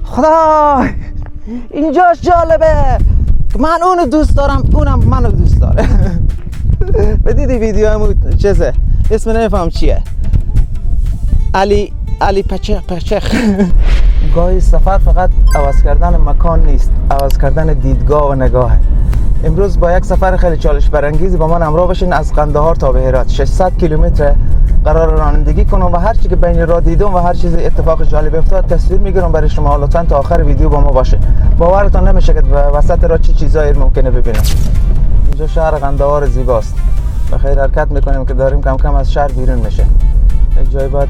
خدا اینجاش جالبه. من اونو دوست دارم، اونم منو دوست داره. بدیدی ویدیو چیزه اسم نمیفهم چیه، علی پچخ. گاهی سفر فقط عوض کردن مکان نیست، عوض کردن دیدگاه و نگاهه. امروز با یک سفر خیلی چالش برانگیزی با من همراه بشین. از قندهار تا بهرات 600 کیلومتر قرار رانندگی کنم و هر چی که بین راه دیدم و هر چیز اتفاق جالب افتاد تصویر میگیرم برای شما. لطفا تا آخر ویدیو با ما باشه. باورتان نمیشه که وسط راه چه چیزایی ممکنه ببینیم. اینجا شهر قندهار زیباست. بخیر حرکت میکنیم که داریم کم کم از شهر بیرون میشه. یک جای بعد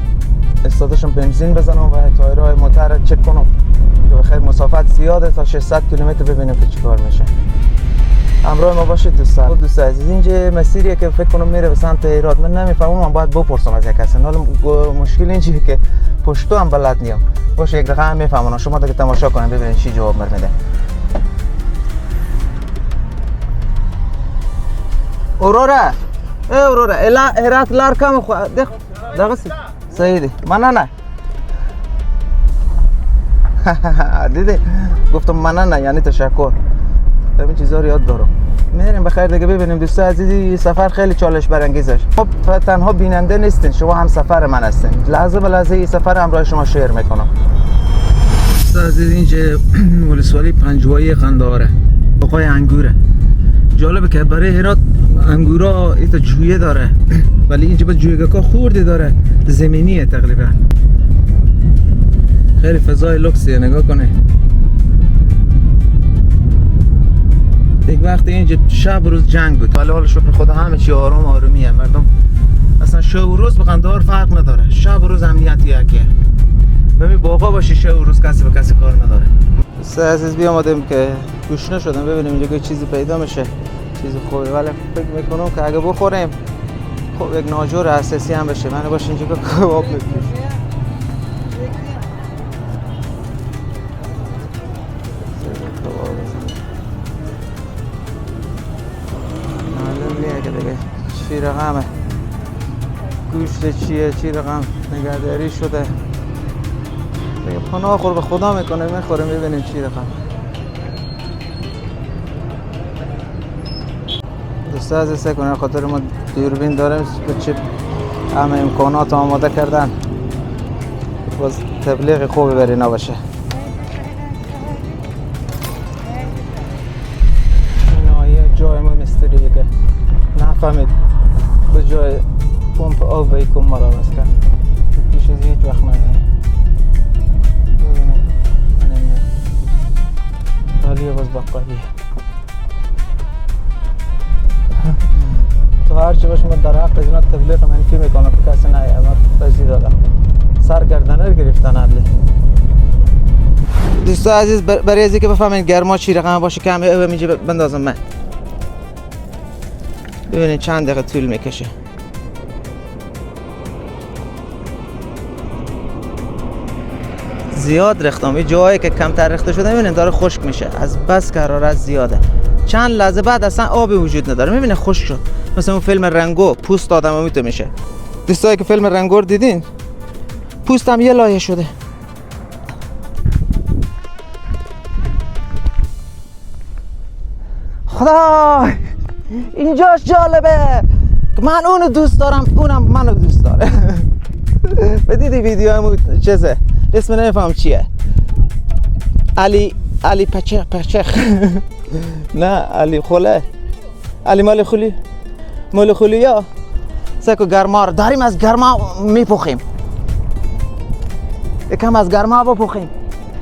استادشون بنزین بزنم و تایرهای موتور رو چک کنم که بخیر مسافت زیاده تا 600 کیلومتر ببینیم که چیکار میشه. همراه ما باشید دوستان. دوست عزیز اینجا مسیریه که فکر کنم میره به سمت هرات. من نمیفهمم، من باید بپرسم از یک کسی. حالا مشکل اینجوریه که پشتو هم بلد نیم. باشه یک رقم میفهمم. شما دیگه تماشا کنید ببینید چی جواب میده. اورورا الا هرات لارکم خو دغسی سیدی من نه دیدی گفتم من نه یعنی تشکر. همین چیزا رو یاد دارم. میریم بخیر دیگه ببینیم. دوستان عزیزی سفر خیلی چالش برانگیزه. خب تنها بیننده نیستین، شما هم سفر من هستین. لحظه به لحظه این سفر همراه شما شیر میکنم. دوستان عزیز اینجا ولسوالی پنجوایی قندهاره، آقای انگوره. جالبه که برای هرات انگورا ایتا جویه داره ولی اینجا با جویگاه خوردی داره، زمینیه تقریبا. خیلی فضای لوکسیه، نگاه کنه. یک وقت اینجا شب و روز جنگ بود ولی حالا شکر خدا همه چی آروم آرومیه. مردم اصلا شب و روز به قندهار فرق نداره. شب و روز امنیت یکیه. ببین باقا باشی شب و روز کسی به کسی کار نداره. دوست عزیز بیامدیم که گوشنه شدم ببینیم اینجا که چیزی پیدا میشه، چیز خوبی. ولی فکر میکنم که اگه بخوریم خب یک ناجور اساسی هم بشه. من باشه اینجا که کباب میکنم. چی رقمه گوشت چیه، چی رقم نگهداری شده دیگه. پناه خور به خدا میکنه میخوریم ببینیم چی رقم. دوست عزیز سکنه خاطر ما دوربین داریم که چه همه امکانات آماده کردن باز تبلیغ خوبی بری نباشه. این جای ما مستریه که نفهمید به جای پمپ آب بیکن مرا بس کرد. پیش از هیچ وقت نگه ببینید حالیه باز بقالیه. تو هرچی باش ما در حق از اینا تبلیغ منفی میکنم که کسی نه امر بزی دادم سرگردنه رو گرفتن عدلی. دوستان عزیز برای ازی که بفهمین گرما چی رقم باشه که همه اینجا بندازم من. ببینید چند دقیقه طول میکشه. زیاد ریختم. این جایی که کمتر ریخته شده میبینید داره خشک میشه از بس که حرارت زیاده. چند لحظه بعد اصلا آبی وجود نداره. میبینید خشک شد. مثلا اون فیلم رنگو پوست آدم امیده میشه. دوستایی که فیلم رنگو رو دیدین پوست هم یه لایه شده. خدا اینجاش جالبه. من اونو دوست دارم، اونم منو دوست داره. بدیدی ویدیو چیزه اسم نمیفهم چیه، علی پچخ نه علی خوله، علی مال خولیا سکو گرما رو داریم. از گرما میپخیم، یکم از گرما بپخیم.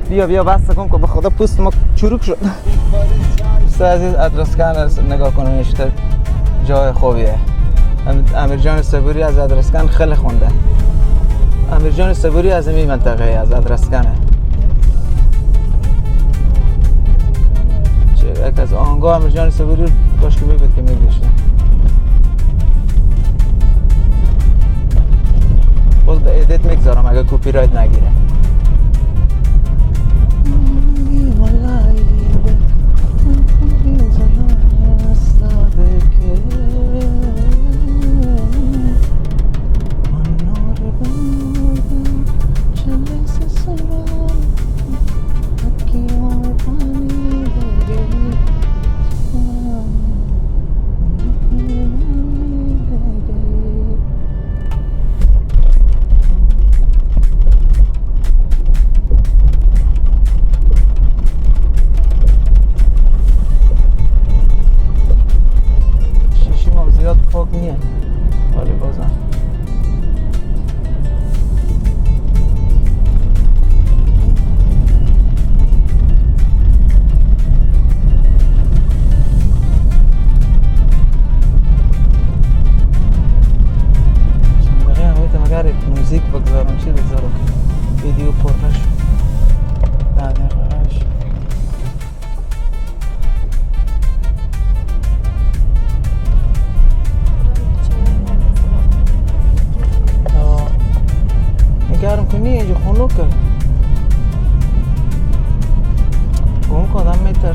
بیا بس کن که به خدا پوست ما چروک شد. دوست عزیز ادرسکن نگاه کنید جای خوبیه. امیر جان صبوری از ادرسکن خیلی خونده. امیر جان صبوری از این منطقه از ادرسکنه. چه یک از آنگاه امیر جان صبوری رو کاش که میبود که میگشتن. باز به ادیت میگذارم اگه کپی رایت نگیره.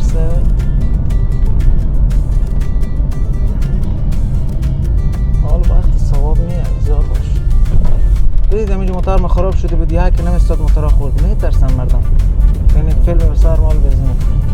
میترسه. حال وقت ثواب نیه زیاد باش. دیدم اینجا موتور ما خراب شده بود، یک نمیستاد موتور خورد. میترسن مردم. یعنی فیلم بسار مال بزنید.